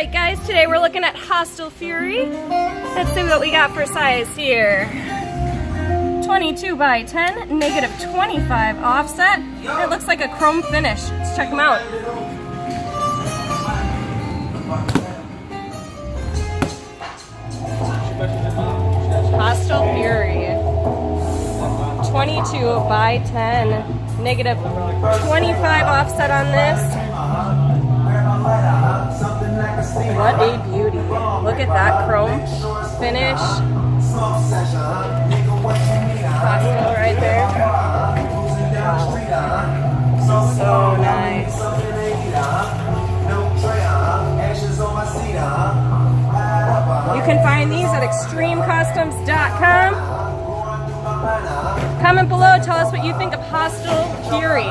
Alright guys, today we're looking at Hostile Fury. Let's see what we got for size here. 22 by 10, negative 25 offset. It looks like a chrome finish. Let's check them out. Hostile Fury. 22 by 10, negative 25 offset on this. What a beauty. Look at that chrome finish. Hostile right there. Wow. So nice. You can find these at extremecustoms.com. Comment below, tell us what you think of Hostile Fury.